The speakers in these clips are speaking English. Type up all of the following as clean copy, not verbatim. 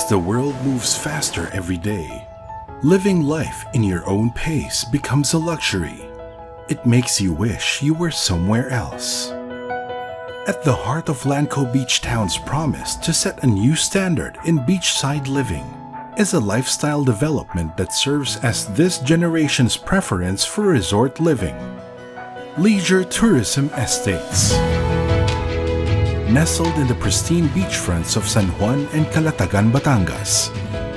As the world moves faster every day, living life in your own pace becomes a luxury. It makes you wish you were somewhere else. At the heart of Landco Beach Town's promise to set a new standard in beachside living is a lifestyle development that serves as this generation's preference for resort living. Leisure Tourism Estates. Nestled in the pristine beachfronts of San Juan and Calatagan, Batangas,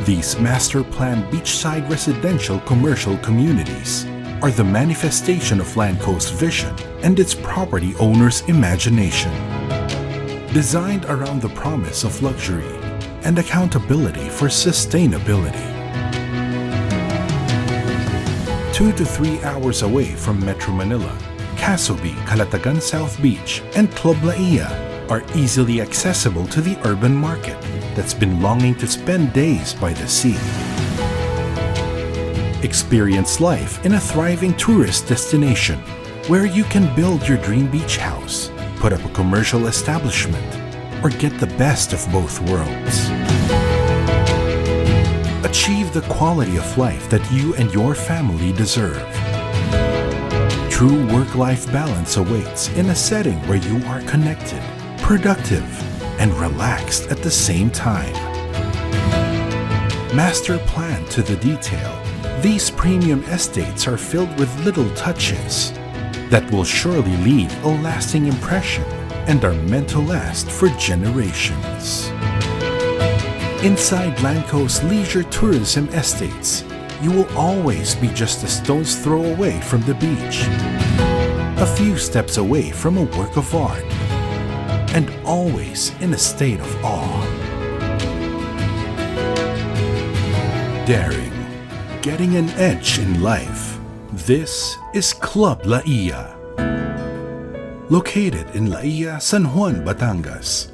these master-planned beachside residential commercial communities are the manifestation of Landco's vision and its property owner's imagination. Designed around the promise of luxury and accountability for sustainability. 2 to 3 hours away from Metro Manila, Casubi, Calatagan South Beach, and Club Laia are easily accessible to the urban market that's been longing to spend days by the sea. Experience life in a thriving tourist destination where you can build your dream beach house, put up a commercial establishment, or get the best of both worlds. Achieve the quality of life that you and your family deserve. True work-life balance awaits in a setting where you are connected, productive, and relaxed at the same time. Master planned to the detail, these premium estates are filled with little touches that will surely leave a lasting impression and are meant to last for generations. Inside Landco's Leisure Tourism Estates, you will always be just a stone's throw away from the beach, a few steps away from a work of art, and always in a state of awe. Daring, getting an edge in life. This is Club Laia. Located in Laia, San Juan, Batangas,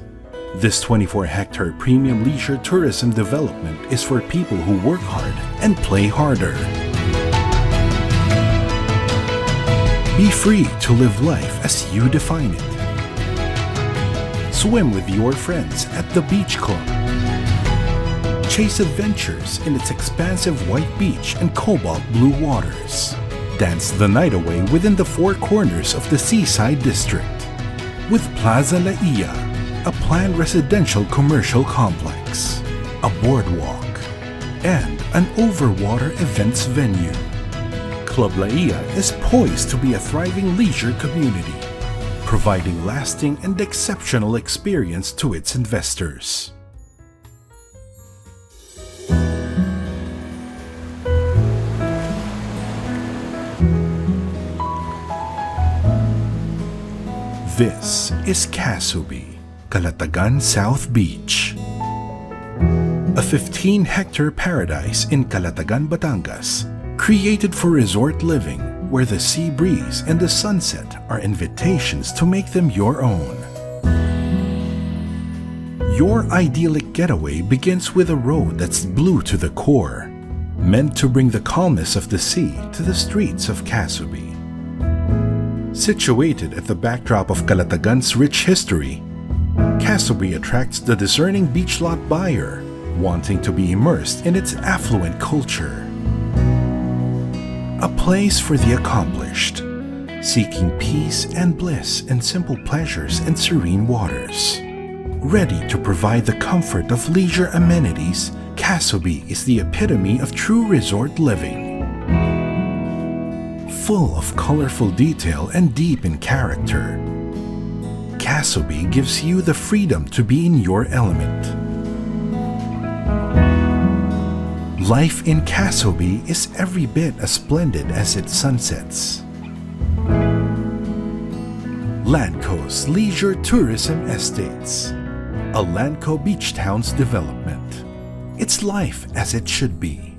this 24-hectare premium leisure tourism development is for people who work hard and play harder. Be free to live life as you define it. Swim with your friends at the beach club. Chase adventures in its expansive white beach and cobalt blue waters. Dance the night away within the four corners of the seaside district. With Plaza Laia, a planned residential commercial complex, a boardwalk, and an overwater events venue. Club Laia is poised to be a thriving leisure community, providing lasting and exceptional experience to its investors. This is Casubi, Calatagan South Beach. A 15-hectare paradise in Calatagan, Batangas, created for resort living, where the sea breeze and the sunset are invitations to make them your own. Your idyllic getaway begins with a road that's blue to the core, meant to bring the calmness of the sea to the streets of Casubi. Situated at the backdrop of Calatagan's rich history, Casubi attracts the discerning beach lot buyer wanting to be immersed in its affluent culture. A place for the accomplished, seeking peace and bliss in simple pleasures and serene waters. Ready to provide the comfort of leisure amenities, Casubi is the epitome of true resort living. Full of colorful detail and deep in character, Casubi gives you the freedom to be in your element. Life in Casubi is every bit as splendid as its sunsets. Landco's Leisure Tourism Estates, a Landco Beach Town's development. It's life as it should be.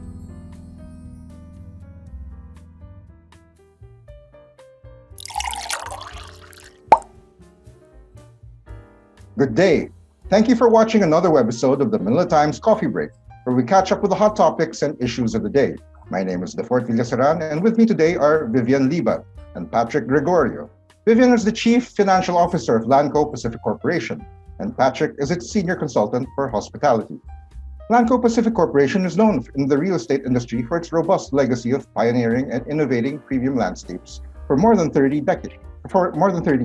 Good day. Thank you for watching another webisode of the Manila Times Coffee Break, where we catch up with the hot topics and issues of the day. My name is Dafort, Villaseran, and with me today are Vivian Liban and Patrick Gregorio. Vivian is the Chief Financial Officer of Landco Pacific Corporation, and Patrick is its Senior Consultant for Hospitality. Landco Pacific Corporation is known in the real estate industry for its robust legacy of pioneering and innovating premium landscapes for more than 30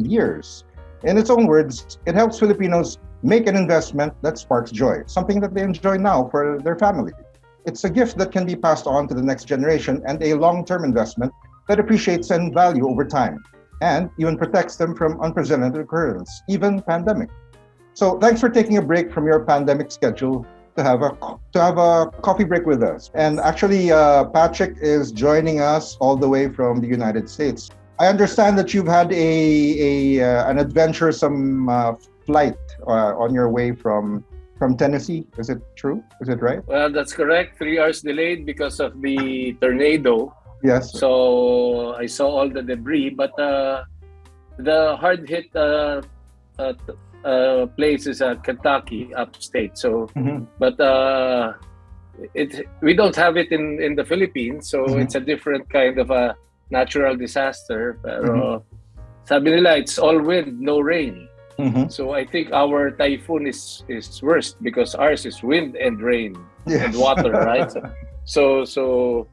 years. In its own words, it helps Filipinos make an investment that sparks joy, something that they enjoy now for their family. It's a gift that can be passed on to the next generation and a long-term investment that appreciates in value over time and even protects them from unprecedented occurrence, even pandemic. So thanks for taking a break from your pandemic schedule to have a coffee break with us. And actually, Patrick is joining us all the way from the United States. I understand that you've had an adventuresome flight on your way from Tennessee. Is it true? Is it right? Well, that's correct. 3 hours delayed because of the tornado. Yes. So I saw all the debris, but the hard hit place is Kentucky, upstate. So, but we don't have it in the Philippines, so it's a different kind of a natural disaster. Pero sabi nila, it's all wind, no rain. So I think our typhoon is worst because ours is wind and rain and water, right? So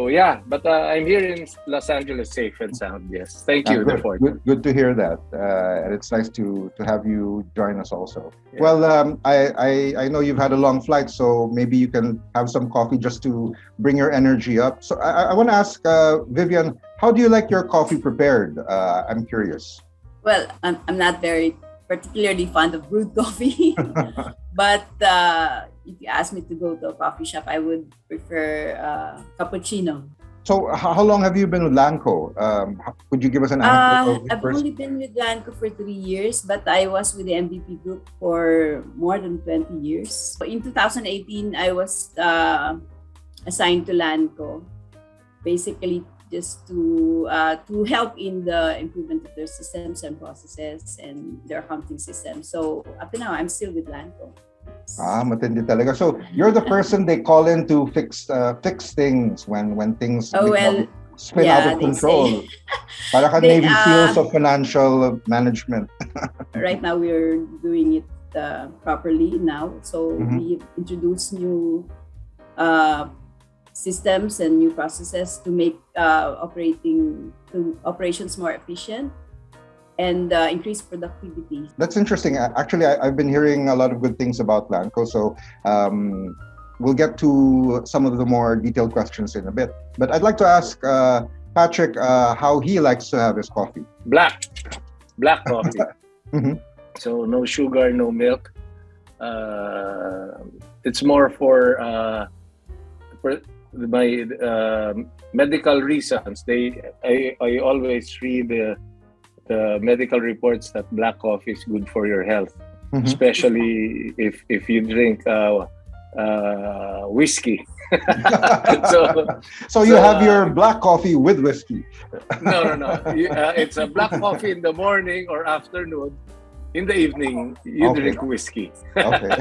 yeah, but I'm here in Los Angeles, safe and sound. Yes, thank you. Good to hear that, and it's nice to have you join us also. Yeah. Well, I know you've had a long flight, so maybe you can have some coffee just to bring your energy up. So I want to ask Vivian, how do you like your coffee prepared? I'm curious. Well, I'm not very particularly fond of brewed coffee, but if you ask me to go to a coffee shop, I would prefer cappuccino. So how long have you been with Landco? Could you give us an anecdote? I've only been with Landco for 3 years, but I was with the MVP group for more than 20 years. In 2018, I was assigned to Landco, basically just to help in the improvement of their systems and processes and their accounting system. So up to now, I'm still with Landco. Matindi talaga. So you're the person they call in to fix things when things spin out of control. Para ka Navy SEALs of financial management. Right now, we're doing it properly now. So we introduced new systems and new processes to make operations more efficient and increase productivity. That's interesting. Actually, I've been hearing a lot of good things about Landco, so we'll get to some of the more detailed questions in a bit. But I'd like to ask Patrick how he likes to have his coffee. Black coffee. So no sugar, no milk. It's more for my medical reasons. I always read the medical reports that black coffee is good for your health, especially if you drink whiskey. So you have your black coffee with whiskey? No. It's a black coffee in the morning or afternoon. In the evening, you drink whiskey. Okay.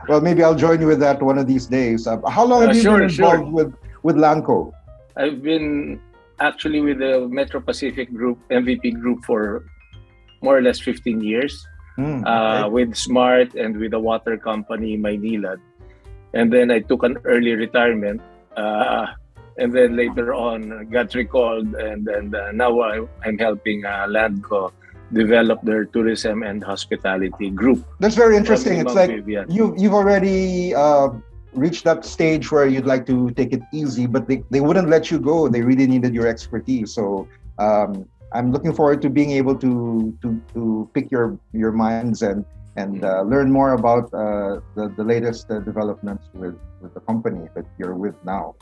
Well, maybe I'll join you with that one of these days. How long have you been involved with Landco? I've been actually with the Metro Pacific Group, MVP Group, for more or less 15 years. With Smart and with the water company, Manila. And then I took an early retirement. And then later on, got recalled. And then now I'm helping Landco develop their tourism and hospitality group. That's very interesting. It's like you've already reached that stage where you'd like to take it easy, but they wouldn't let you go. They really needed your expertise. So I'm looking forward to being able to pick your minds and learn more about the latest developments with the company that you're with now.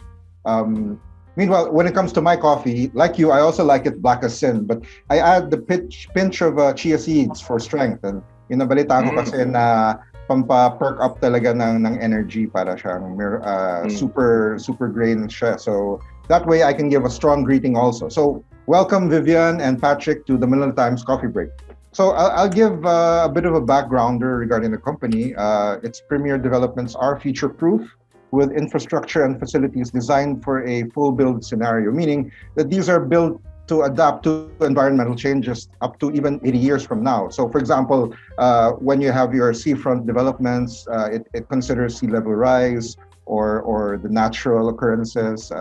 Meanwhile, when it comes to my coffee, like you, I also like it black as sin, but I add the pinch of chia seeds for strength. And yung nabalita ko kasi na pampa-perk up talaga ng energy para siyang super grain siya. So that way I can give a strong greeting also. So welcome Vivian and Patrick to the Manila Times Coffee Break. So I'll give a bit of a backgrounder regarding the company. Its premier developments are future-proof, with infrastructure and facilities designed for a full build scenario, meaning that these are built to adapt to environmental changes up to even 80 years from now. So, for example, when you have your seafront developments, it considers sea level rise or the natural occurrences,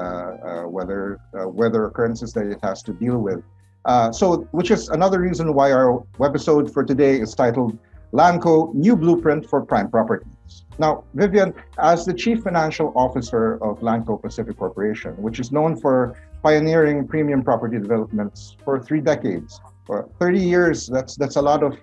weather occurrences that it has to deal with. So, which is another reason why our webisode for today is titled Landco New Blueprint for Prime Properties. Now, Vivian, as the Chief Financial Officer of Landco Pacific Corporation, which is known for pioneering premium property developments for 3 decades, for 30 years, that's a lot of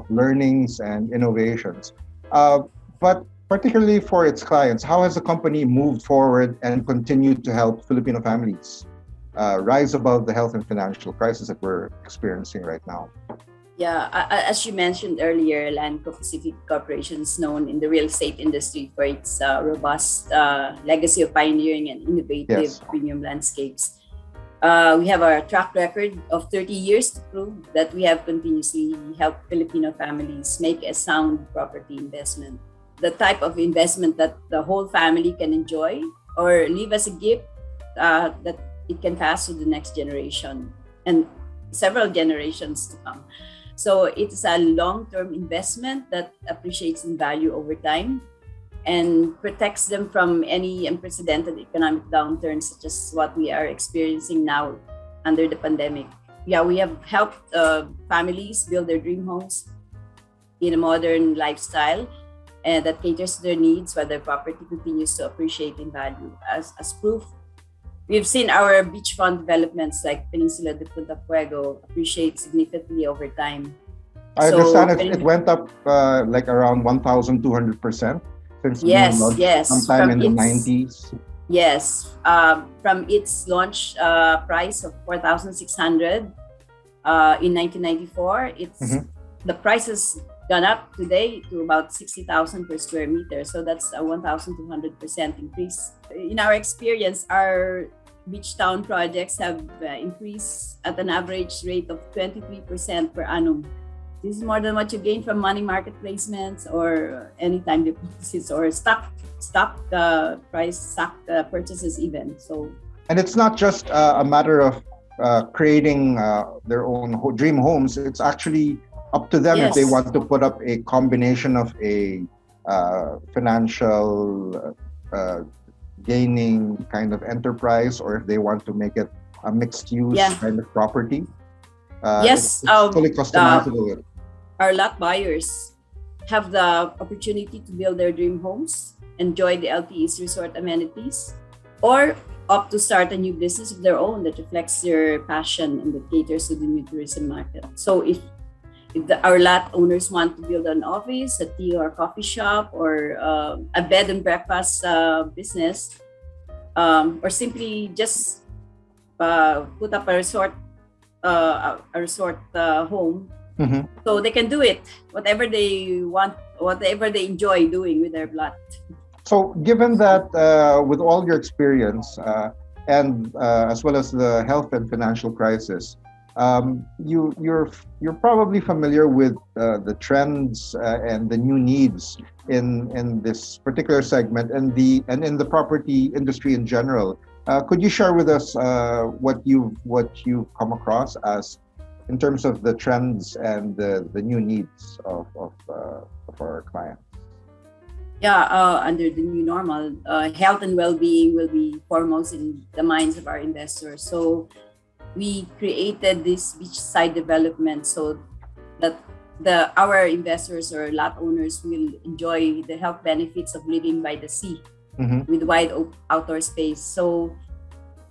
learnings and innovations. But particularly for its clients, how has the company moved forward and continued to help Filipino families rise above the health and financial crisis that we're experiencing right now? Yeah, as you mentioned earlier, Landco Pacific Corporation is known in the real estate industry for its robust legacy of pioneering and innovative premium landscapes. We have a track record of 30 years to prove that we have continuously helped Filipino families make a sound property investment. The type of investment that the whole family can enjoy or leave as a gift that it can pass to the next generation and several generations to come. So it's a long-term investment that appreciates in value over time and protects them from any unprecedented economic downturns such as what we are experiencing now under the pandemic. Yeah, we have helped families build their dream homes in a modern lifestyle and that caters to their needs while their property continues to appreciate in value. As proof, we've seen our beachfront developments like Peninsula de Punta Fuego appreciate significantly over time. I understand it went up like around 1,200% since sometime in the 90s. Yes, from its launch price of 4,600 in 1994, the price has gone up today to about 60,000 per square meter. So that's a 1,200% increase. In our experience, our beach town projects have increased at an average rate of 23% per annum. This is more than what you gain from money market placements or any time deposits or stock purchases even. So, and it's not just a matter of creating their own dream homes. It's actually up to them if they want to put up a combination of a financial gaining kind of enterprise, or if they want to make it a mixed use kind of property. It's fully customizable. Our lot buyers have the opportunity to build their dream homes, enjoy the LTE's resort amenities, or opt to start a new business of their own that reflects their passion and that caters to the new tourism market. So if our lot owners want to build an office, a tea or coffee shop, or a bed and breakfast business, or simply just put up a resort home, so they can do it, whatever they want, whatever they enjoy doing with their lot. So given that with all your experience and as well as the health and financial crisis, you're probably familiar with the trends and the new needs in this particular segment and in the property industry in general. Could you share with us what you've come across as in terms of the trends and the new needs of our clients? Yeah, under the new normal, health and well-being will be foremost in the minds of our investors. So we created this beachside development so that our investors or lot owners will enjoy the health benefits of living by the sea with wide outdoor space. So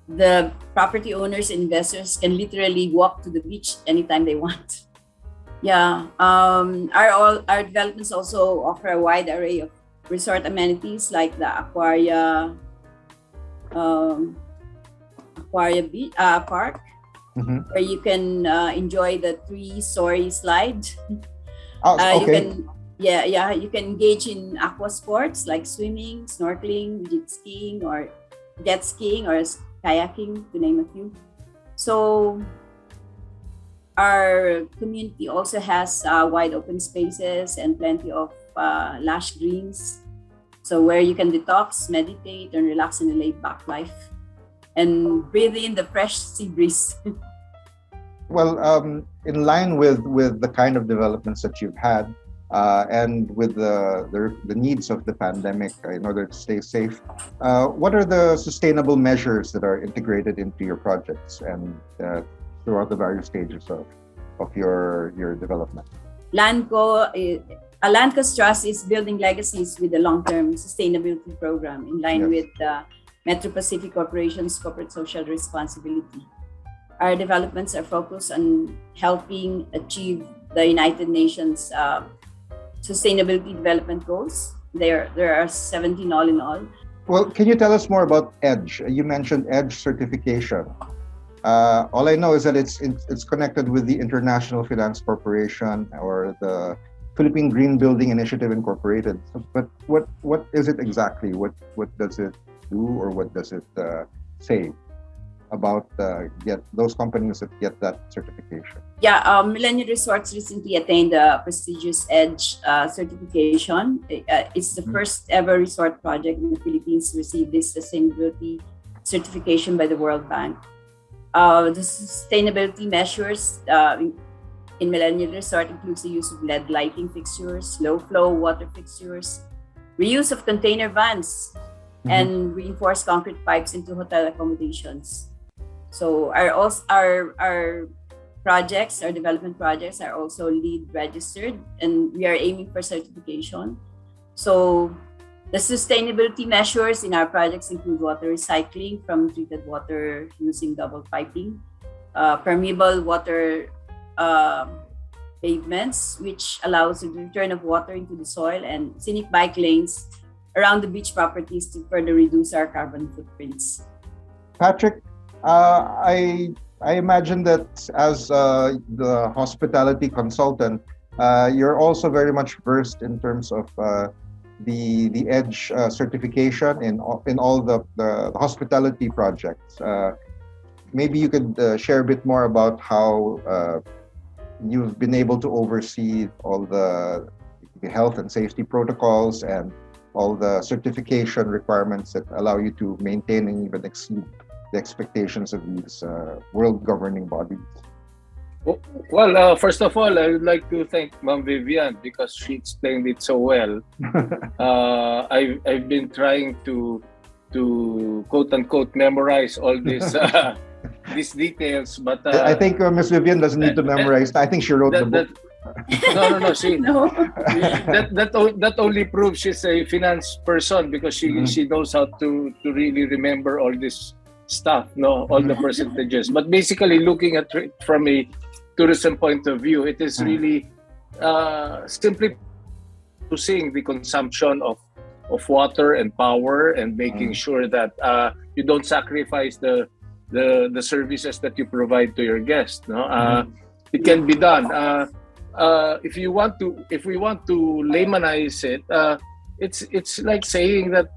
the property owners and investors can literally walk to the beach anytime they want. Yeah, our developments also offer a wide array of resort amenities like the Aquaria Park, where you can enjoy the 3-story slide. Okay. You can engage in aqua sports like swimming, snorkeling, jet skiing, or kayaking, to name a few. So our community also has wide open spaces and plenty of lush greens, so where you can detox, meditate, and relax in a laid-back life. and breathe in the fresh sea breeze. Well, in line with the kind of developments that you've had, and with the needs of the pandemic in order to stay safe, what are the sustainable measures that are integrated into your projects and throughout the various stages of your development? Landco's trust is building legacies with a long-term sustainability program in line with Metro Pacific Corporation's corporate social responsibility. Our developments are focused on helping achieve the United Nations Sustainability Development Goals. There are 17 all in all. Well, can you tell us more about EDGE? You mentioned EDGE certification. All I know is that it's connected with the International Finance Corporation or the Philippine Green Building Initiative Incorporated. But what is it exactly? What does it do, or what does it say about get those companies that get that certification? Millennium Resorts recently attained the prestigious EDGE certification. It's the first ever resort project in the Philippines to receive this sustainability certification by the World Bank. The sustainability measures in Millennium Resort includes the use of LED lighting fixtures, low flow water fixtures, reuse of container vans, and reinforced concrete pipes into hotel accommodations. So our projects, our development projects are also LEED registered, and we are aiming for certification. So the sustainability measures in our projects include water recycling from treated water using double piping, permeable water pavements, which allows the return of water into the soil, and scenic bike lanes around the beach properties to further reduce our carbon footprints. Patrick, I imagine that as the hospitality consultant, you're also very much versed in terms of the EDGE certification in all the hospitality projects. Maybe you could share a bit more about how you've been able to oversee all the health and safety protocols and all the certification requirements that allow you to maintain and even exceed the expectations of these world governing bodies. Well, first of all, I would like to thank Ma'am Vivian because she explained it so well. I've been trying to quote unquote memorize all this these details, but I think Ms. Vivian doesn't need to memorize. I think she wrote the book. No. See, No. that only proves she's a finance person because she knows how to really remember all this stuff, all the percentages. But basically, looking at it from a tourism point of view, it is really simply reducing the consumption of water and power and making sure that you don't sacrifice the services that you provide to your guests. It can be done. If we want to laymanize it, it's like saying that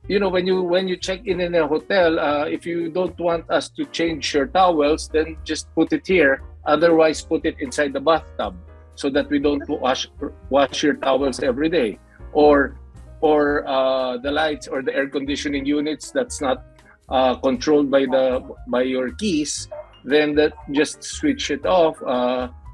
when you check in a hotel, if you don't want us to change your towels, then just put it here. Otherwise, put it inside the bathtub so that we don't wash your towels every day. Or the lights or the air conditioning units that's not controlled by your keys, then that just switch it off.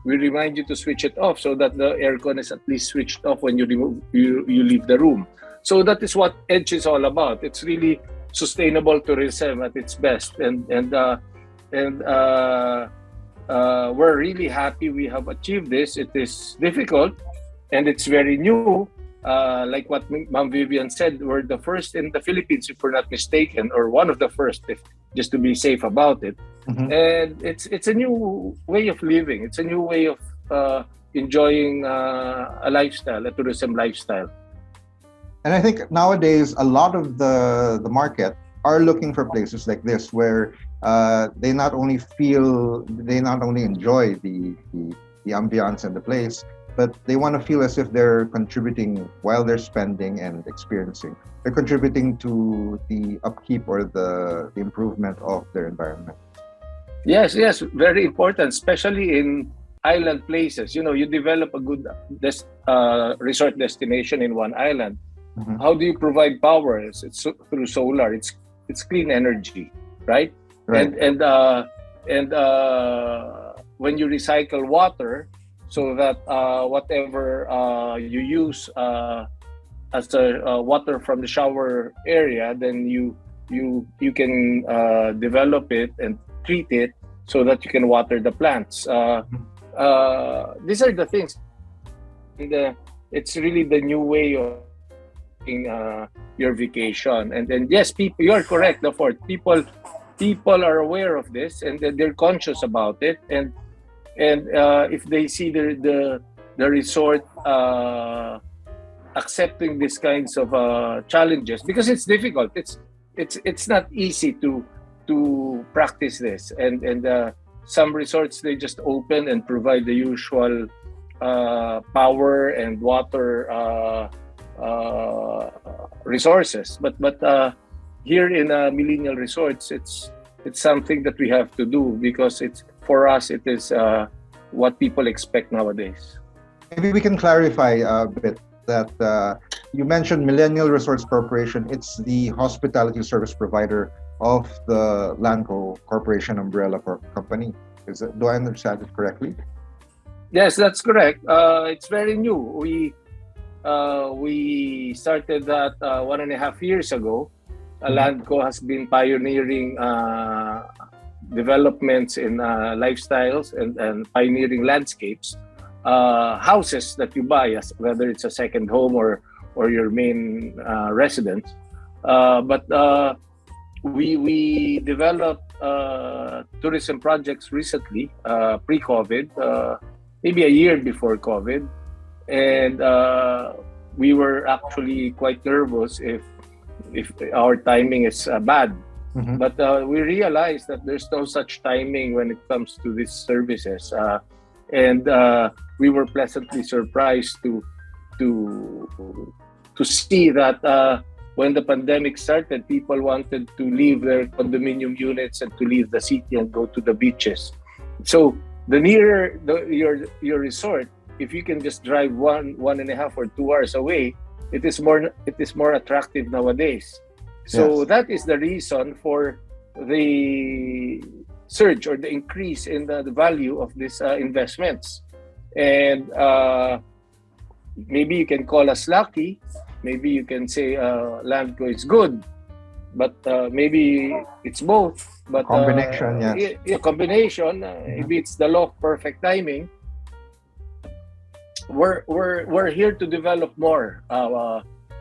We remind you to switch it off so that the aircon is at least switched off when you leave the room. So that is what EDGE is all about. It's really sustainable tourism at its best, and we're really happy we have achieved this. It is difficult, and it's very new. Like what Ma'am Vivian said, we're the first in the Philippines, if we're not mistaken, or one of the first, just to be safe about it. And it's a new way of living. It's a new way of enjoying a lifestyle, a tourism lifestyle. And I think nowadays a lot of the market are looking for places like this where they not only enjoy the ambiance and the place, but they want to feel as if they're contributing while they're spending and experiencing. They're contributing to the upkeep or the improvement of their environment. Yes, very important, especially in island places. You develop a good resort destination in one island. How do you provide power? It's through solar. It's it's clean energy, right? Right. And when you recycle water, so that whatever you use as a water from the shower area, then you can develop it and treat it so that you can water the plants. These are the things. It's really the new way of your vacation. And then yes, people, you are correct, Dafort. People are aware of this and they're conscious about it. And if they see the resort accepting these kinds of challenges, because it's difficult. It's not easy to practice this. And some resorts, they just open and provide the usual power and water resources. But here in millennial resorts, it's something that we have to do because for us it is what people expect nowadays. Maybe we can clarify a bit that you mentioned Millennial Resorts Corporation. It's the hospitality service provider of the Landco Corporation umbrella company. Do I understand it correctly? Yes, that's correct. It's very new. We started that 1.5 years ago. Landco has been pioneering developments in lifestyles and pioneering landscapes, houses that you buy, whether it's a second home or your main residence. But we developed tourism projects recently, pre-COVID, maybe a year before COVID, and we were actually quite nervous if our timing is bad. Mm-hmm. But we realized that there's no such timing when it comes to these services, and we were pleasantly surprised to see that when the pandemic started, people wanted to leave their condominium units and to leave the city and go to the beaches. So the nearer your resort, if you can just drive 1.5 or 2 hours away, it is more attractive nowadays. So yes, that is the reason for the surge or the increase in the value of these investments. And maybe you can call us lucky. Maybe you can say Landco is good, but maybe it's both. But combination, yes. Yeah, combination. Maybe it's the law of perfect timing. We're here to develop more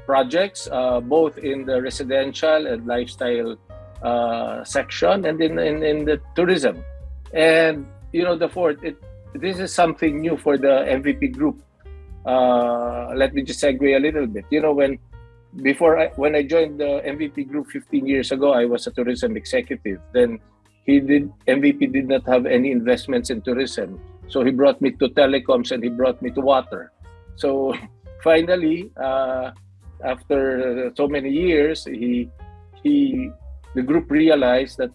projects, both in the residential and lifestyle section, and in the tourism. And Dafort, this is something new for the MVP group. Let me just segue a little bit. When I joined the MVP group 15 years ago, I was a tourism executive. Then MVP did not have any investments in tourism. So he brought me to telecoms and he brought me to water. So finally, after so many years, the group realized that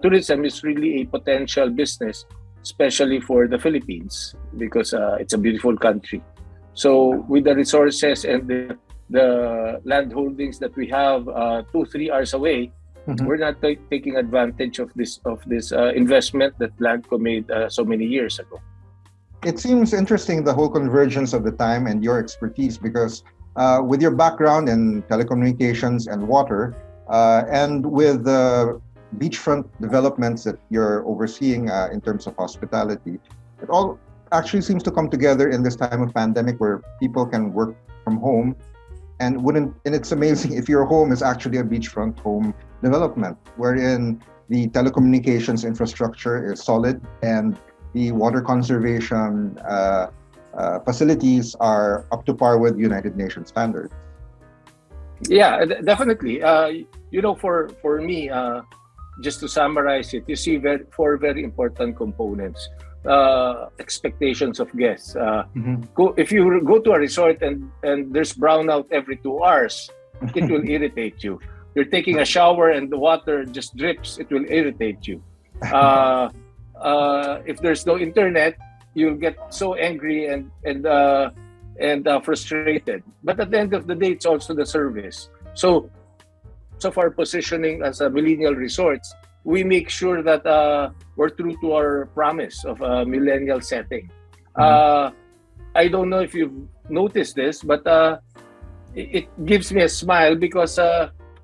tourism is really a potential business, especially for the Philippines, because it's a beautiful country. So with the resources and the land holdings that we have 2-3 hours away, mm-hmm, we're not taking advantage of this investment that Landco made so many years ago. It seems interesting, the whole convergence of the time and your expertise, because with your background in telecommunications and water, and with the beachfront developments that you're overseeing in terms of hospitality, it all actually seems to come together in this time of pandemic where people can work from home. And it's amazing if your home is actually a beachfront home development, wherein the telecommunications infrastructure is solid and the water conservation facilities are up to par with United Nations standards. Yeah, definitely. For me, just to summarize it, you see four very important components. Expectations of guests. If you go to a resort and there's brownout every 2 hours, it will irritate you. You're taking a shower and the water just drips, it will irritate you. If there's no internet, you'll get so angry and frustrated. But at the end of the day, it's also the service. So of our positioning as a millennial resorts, we make sure that we're true to our promise of a millennial setting. I don't know if you've noticed this, but it gives me a smile because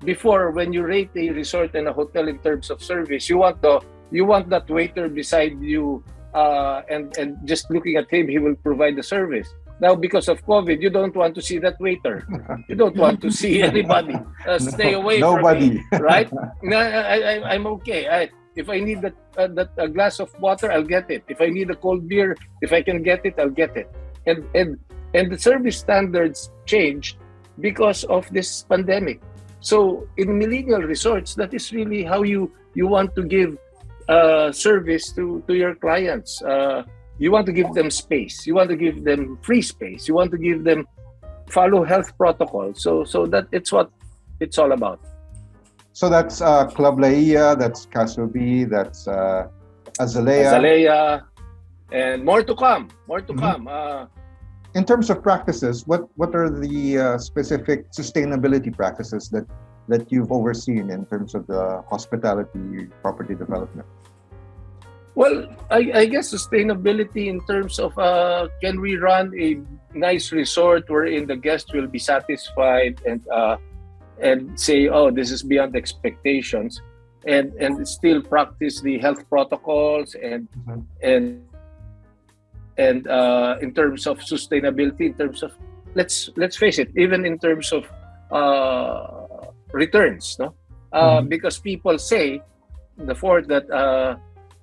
before, when you rate a resort and a hotel in terms of service, you want that waiter beside you, and just looking at him, he will provide the service. Now, because of COVID, you don't want to see that waiter. You don't want to see anybody. Stay away from me, right? No, I'm okay. If I need a glass of water, I'll get it. If I need a cold beer, if I can get it, I'll get it. And the service standards changed because of this pandemic. So in millennial resorts, that is really how you want to give service to your clients. You want to give them space. You want to give them free space. You want to give them follow health protocols. So that it's what it's all about. So that's Club Laia, that's Casubi, that's Azalea. Azalea, and more to come. More to come. In terms of practices, what are the specific sustainability practices that you've overseen in terms of the hospitality property development? Well, I guess sustainability in terms of can we run a nice resort wherein the guest will be satisfied and say, oh, this is beyond expectations, and still practice the health protocols and in terms of sustainability, in terms of let's face it, even in terms of returns, no, because people say Dafort that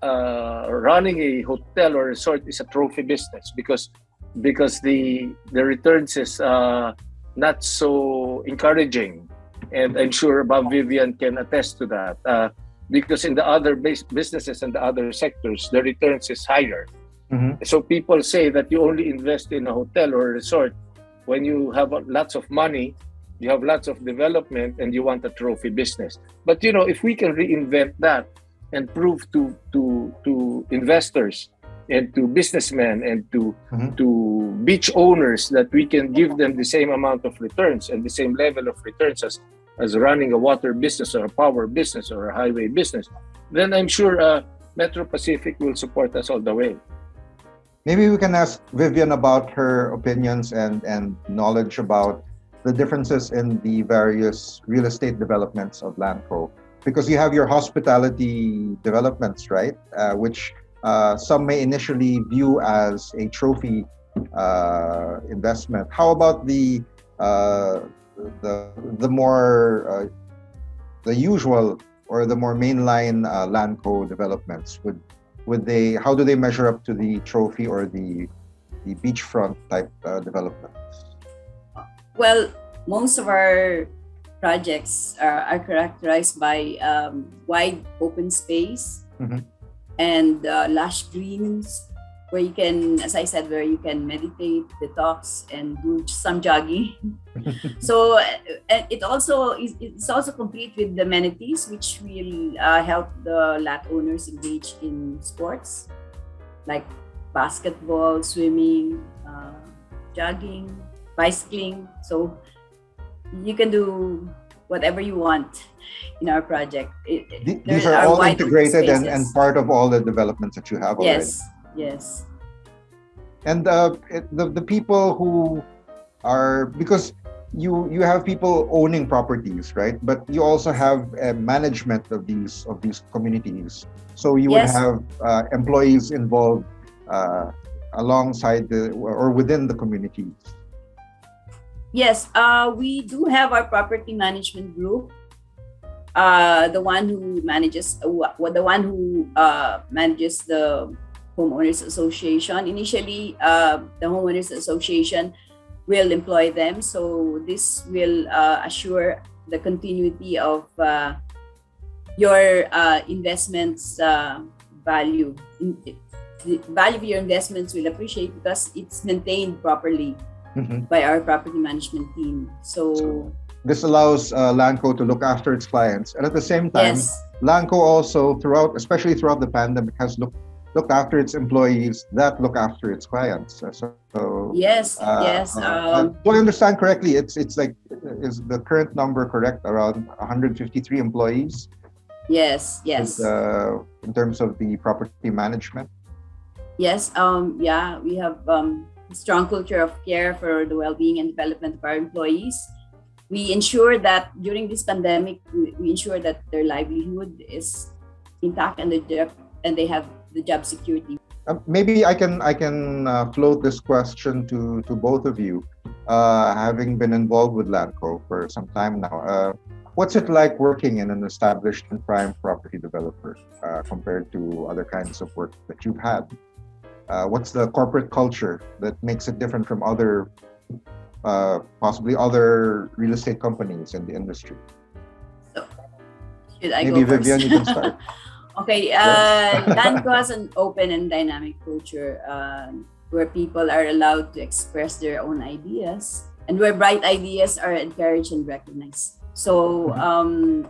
running a hotel or resort is a trophy business because the returns is not so encouraging, and I'm sure Bob Vivian can attest to that because in the other businesses and the other sectors the returns is higher. So people say that you only invest in a hotel or a resort when you have lots of money, you have lots of development, and you want a trophy business. But if we can reinvent that and prove to investors and to businessmen and to beach owners that we can give them the same amount of returns and the same level of returns as running a water business or a power business or a highway business, then I'm sure Metro Pacific will support us all the way. Maybe we can ask Vivian about her opinions and knowledge about the differences in the various real estate developments of Landco, because you have your hospitality developments, right? Which some may initially view as a trophy investment. How about the more the usual or the more mainline Landco developments? How do they measure up to the trophy or the beachfront type developments? Well, most of our projects are characterized by wide open space and lush greens, where you can, as I said, where you can meditate, detox, and do some jogging. So it's also complete with the amenities, which will help the lot owners engage in sports like basketball, swimming, jogging, bicycling. So you can do whatever you want in our project. These are all integrated and part of all the developments that you have already. Yes. And the people who are, because you have people owning properties, right? But you also have management of these communities. So you would have employees involved alongside or within the communities. Yes, we do have our property management group. The one who manages the homeowners association. Initially, the homeowners association will employ them, so this will assure the continuity of your investments value. The value of your investments will appreciate because it's maintained properly by our property management team. So this allows Landco to look after its clients, and at the same time, Landco also especially throughout the pandemic, has looked look after its employees that look after its clients. Yes, do I understand correctly? It's like, is the current number correct? Around 153 employees? Yes. In terms of the property management? Yes, we have a strong culture of care for the well-being and development of our employees. We ensure that during this pandemic, we ensure that their livelihood is intact and they have the job security. Maybe I can float this question to both of you. Having been involved with Landco for some time now, what's it like working in an established and prime property developer compared to other kinds of work that you've had? What's the corporate culture that makes it different from other, possibly other real estate companies in the industry? So, should I Maybe go first? Vivian, you can start. Okay, Landco has an open and dynamic culture where people are allowed to express their own ideas and where bright ideas are encouraged and recognized. So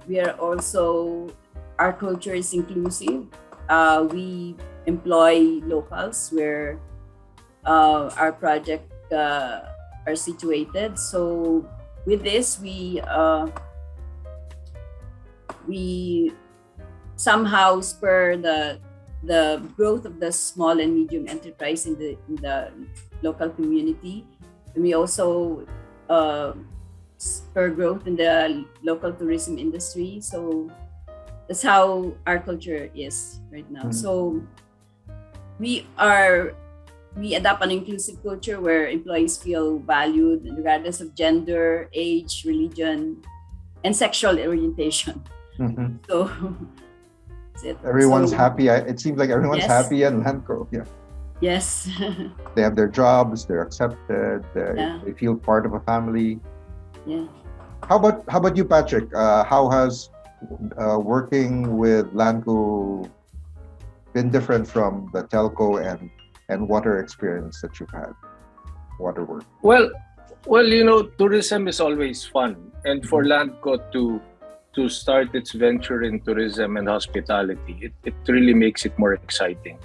we are also, our culture is inclusive. We employ locals where our project are situated. So with this, we somehow spur the growth of the small and medium enterprise in the local community. And we also spur growth in the local tourism industry. So that's how our culture is right now. So we adopt an inclusive culture where employees feel valued regardless of gender, age, religion, and sexual orientation. So that's it. Everyone's happy. It seems like everyone's happy at Landco. Yeah. Yes. They have their jobs. They're accepted. They feel part of a family. Yeah. How about you, Patrick? How has working with Landco been different from the telco and water experience that you've had? Water work. Well, tourism is always fun, and for Landco to start its venture in tourism and hospitality, it really makes it more exciting.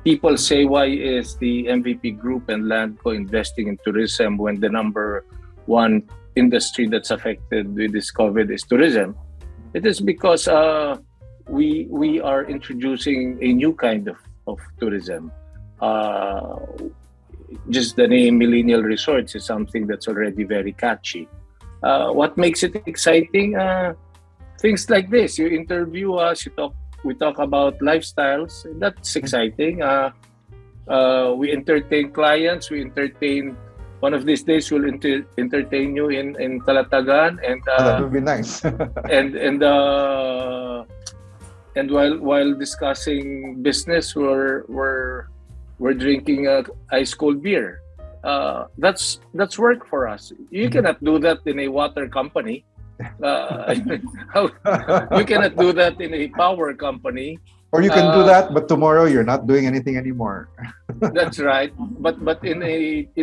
People say, why is the MVP Group and Landco investing in tourism when the number one industry that's affected with this COVID is tourism? It is because we are introducing a new kind of tourism. Just the name Millennial Resorts is something that's already very catchy. What makes it exciting? Things like this. You interview us, we talk about lifestyles. That's exciting. We entertain clients. We entertain. One of these days, we'll entertain you in Calatagan, and that would be nice. and while discussing business, we're drinking ice cold beer. That's work for us. You cannot do that in a water company. You cannot do that in a power company. Or you can do that, but tomorrow you're not doing anything anymore. That's right. But in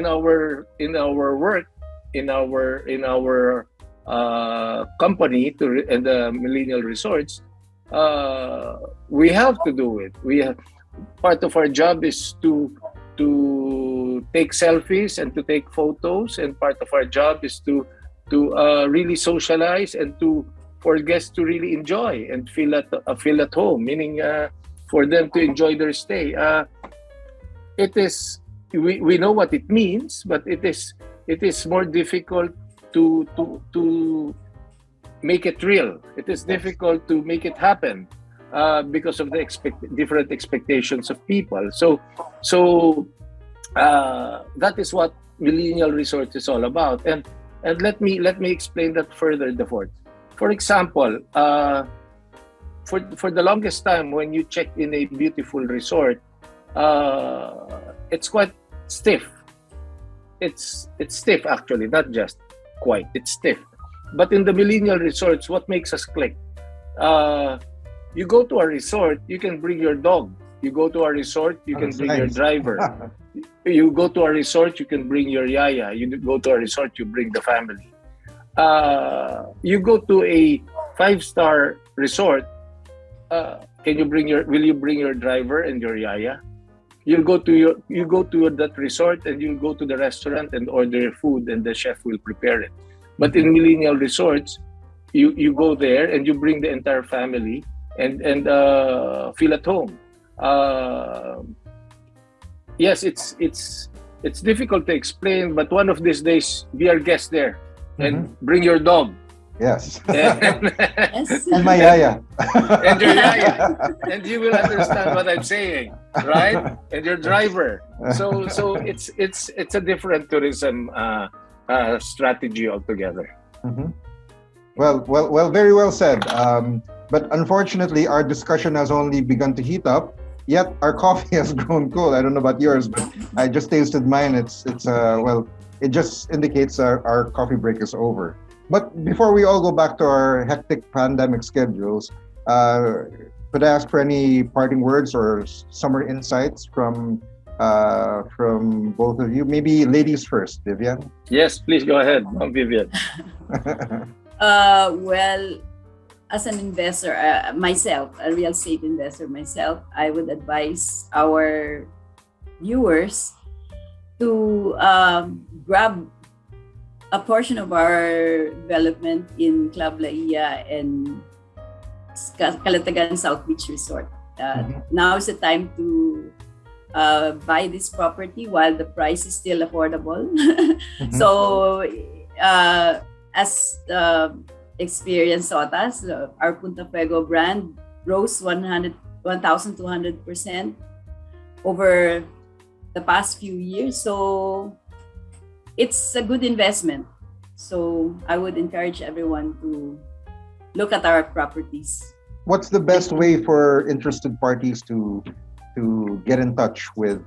our work, in our company and the Millennial Resorts, we have to do it. Part of our job is to take selfies and to take photos, and part of our job is to really socialize and for guests to really enjoy and feel at home, meaning for them to enjoy their stay. It is we know what it means, but it is more difficult to make it real. It is difficult to make it happen because of the different expectations of people. So that is what Millennial Resort is all about. And let me explain that further, Dafort. For example, for the longest time, when you check in a beautiful resort, it's quite stiff. It's stiff, actually, not just quite. It's stiff. But in the Millennial Resorts, what makes us click? You go to a resort, you can bring your dog. You go to a resort, you can bring your driver. You go to a resort, you can bring your yaya. You go to a resort, you bring the family. You go to a 5-star resort, will you bring your driver and your yaya? You go to that resort, and you go to the restaurant and order food, and the chef will prepare it. But in millennial resorts, you go there and you bring the entire family and feel at home. Yes, it's difficult to explain, but one of these days be our guest there and bring your dog. Yes. Yes. And my yaya. And your yaya, and you will understand what I'm saying, right? And your driver. So it's a different tourism strategy altogether. Well, very well said. But unfortunately, our discussion has only begun to heat up. Yet our coffee has grown cold. I don't know about yours, but I just tasted mine. It just indicates our coffee break is over. But before we all go back to our hectic pandemic schedules, could I ask for any parting words or summer insights from both of you? Maybe ladies first, Vivian. Yes, please go ahead, Vivian. Well, as an investor, myself, a real estate investor myself, I would advise our viewers to grab a portion of our development in Club Laia and Calatagan South Beach Resort. Now is the time to buy this property while the price is still affordable. So, as experience taught us, our Punta Fuego brand rose 1,200% over the past few years. So it's a good investment. So I would encourage everyone to look at our properties. What's the best way for interested parties to get in touch with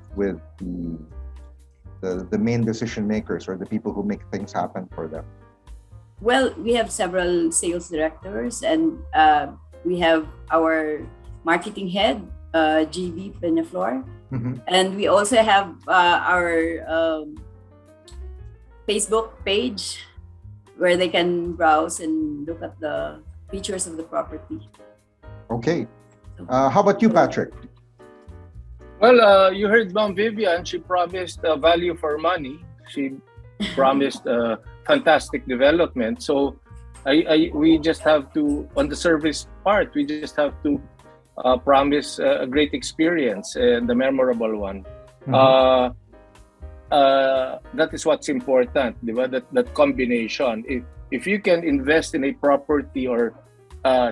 the main decision makers or the people who make things happen for them? Well, we have several sales directors, and we have our marketing head, GB Peñaflor, and we also have our Facebook page where they can browse and look at the features of the property. Okay. How about you, Patrick? Well, you heard Ma'am Vivian. She promised value for money. She promised fantastic development. So we just have to, on the service part, we just have to promise a great experience and a memorable one. That is what's important, that combination. If you can invest in a property or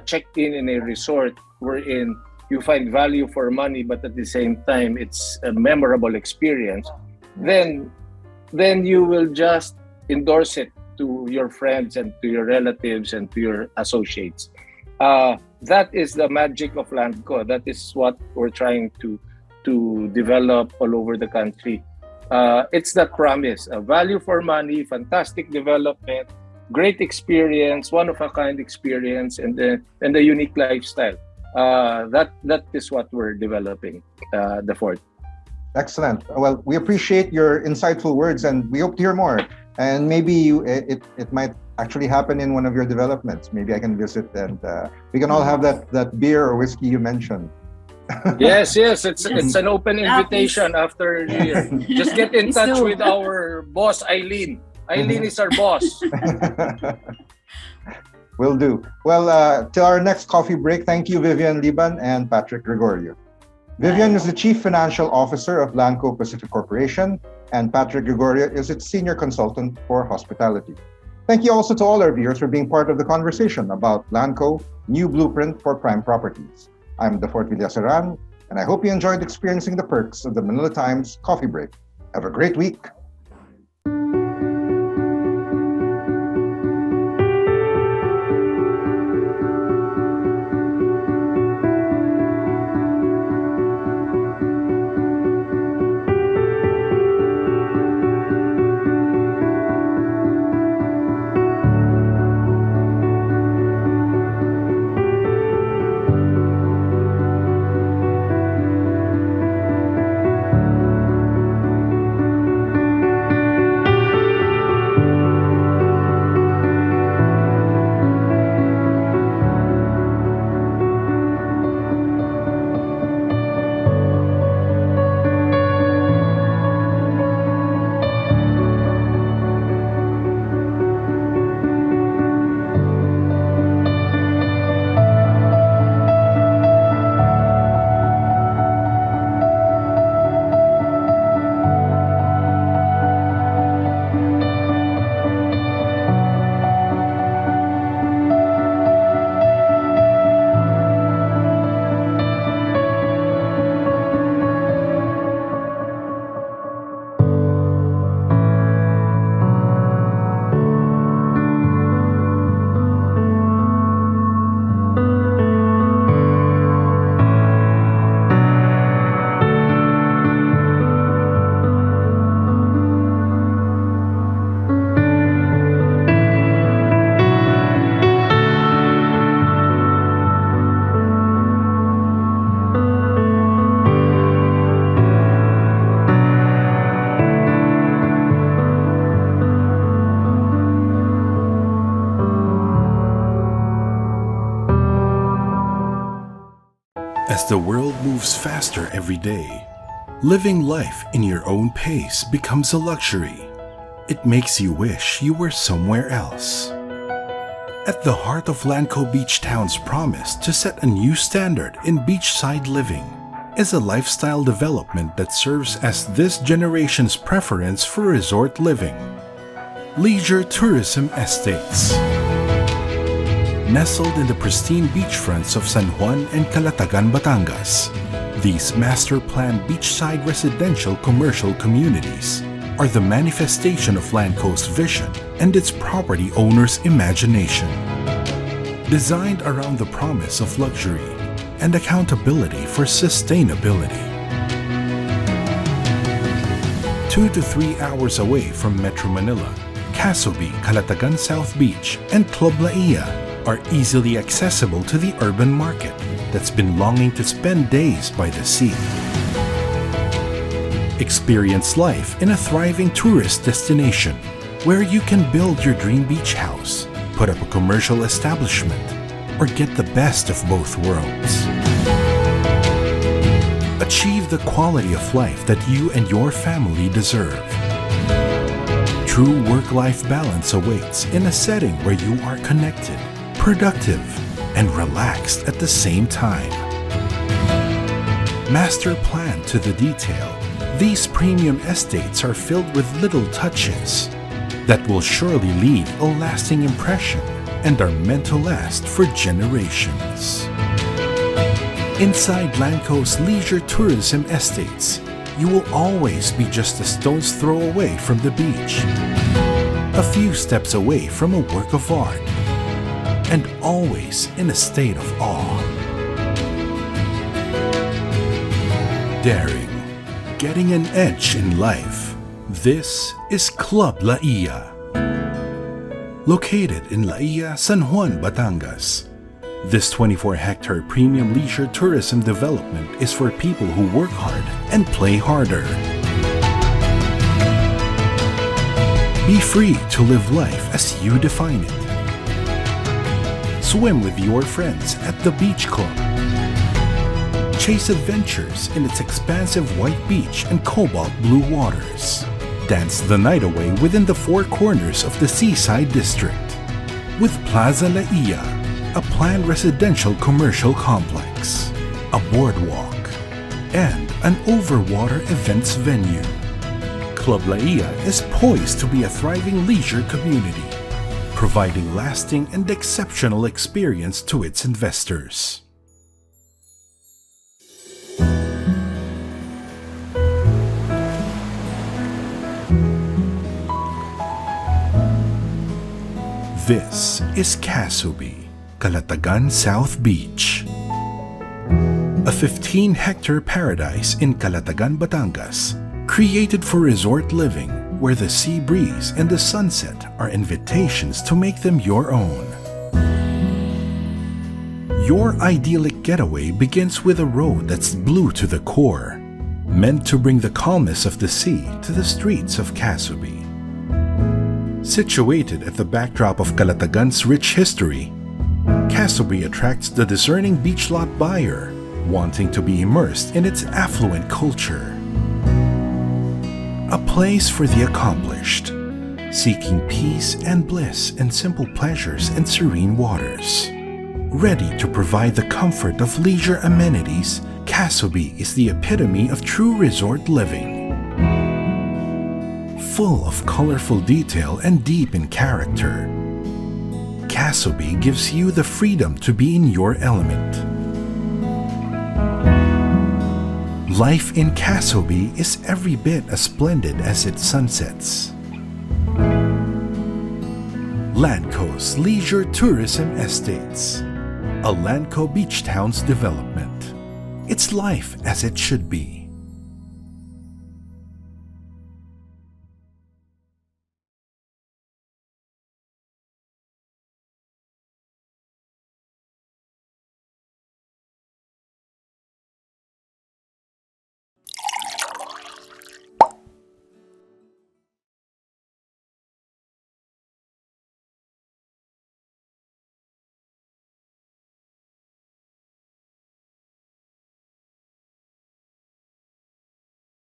check in a resort wherein you find value for money, but at the same time it's a memorable experience, then you will just endorse it to your friends and to your relatives and to your associates. That is the magic of Landco. That is what we're trying to develop all over the country. It's that promise: value for money, fantastic development, great experience, one-of-a-kind experience, and a unique lifestyle. That is what we're developing, Dafort. Excellent. Well, we appreciate your insightful words, and we hope to hear more. And maybe it might actually happen in one of your developments. Maybe I can visit, and we can all have that beer or whiskey you mentioned. Yes. It's an open invitation after New Year. Just get in touch with our boss, Eileen. Eileen is our boss. Will do. Well, till our next coffee break, thank you, Vivian Liban and Patrick Gregorio. Vivian is the Chief Financial Officer of Landco Pacific Corporation, and Patrick Gregorio is its Senior Consultant for Hospitality. Thank you also to all our viewers for being part of the conversation about Landco, new blueprint for prime properties. I'm Dafort Villaseran, and I hope you enjoyed experiencing the perks of the Manila Times Coffee Break. Have a great week. As the world moves faster every day, living life in your own pace becomes a luxury. It makes you wish you were somewhere else. At the heart of Landco Beach Town's promise to set a new standard in beachside living is a lifestyle development that serves as this generation's preference for resort living. Leisure Tourism Estates. Nestled in the pristine beachfronts of San Juan and Calatagan, Batangas, these master-planned beachside residential commercial communities are the manifestation of Landco's vision and its property owners' imagination. Designed around the promise of luxury and accountability for sustainability. 2 to 3 hours away from Metro Manila, Casobe, Calatagan South Beach, and Club Laia are easily accessible to the urban market that's been longing to spend days by the sea. Experience life in a thriving tourist destination where you can build your dream beach house, put up a commercial establishment, or get the best of both worlds. Achieve the quality of life that you and your family deserve. True work-life balance awaits in a setting where you are connected, productive, and relaxed at the same time. Master planned to the detail, these premium estates are filled with little touches that will surely leave a lasting impression and are meant to last for generations. Inside Landco's Leisure Tourism Estates, you will always be just a stone's throw away from the beach, a few steps away from a work of art, and always in a state of awe. Daring, getting an edge in life. This is Club Laia. Located in Laia, San Juan, Batangas, this 24-hectare premium leisure tourism development is for people who work hard and play harder. Be free to live life as you define it. Swim with your friends at the beach club. Chase adventures in its expansive white beach and cobalt blue waters. Dance the night away within the four corners of the seaside district. With Plaza Laia, a planned residential commercial complex, a boardwalk, and an overwater events venue. Club Laia is poised to be a thriving leisure community, providing lasting and exceptional experience to its investors. This is Casobe, Calatagan South Beach. A 15-hectare paradise in Calatagan, Batangas, created for resort living where the sea breeze and the sunset are invitations to make them your own. Your idyllic getaway begins with a road that's blue to the core, meant to bring the calmness of the sea to the streets of Casobe. Situated at the backdrop of Calatagan's rich history, Casobe attracts the discerning beach lot buyer wanting to be immersed in its affluent culture. A place for the accomplished, seeking peace and bliss in simple pleasures and serene waters. Ready to provide the comfort of leisure amenities, Casobe is the epitome of true resort living. Full of colorful detail and deep in character, Casobe gives you the freedom to be in your element. Life in Casobe is every bit as splendid as its sunsets. Landco's Leisure Tourism Estates, a Landco Beach Town's development. It's life as it should be.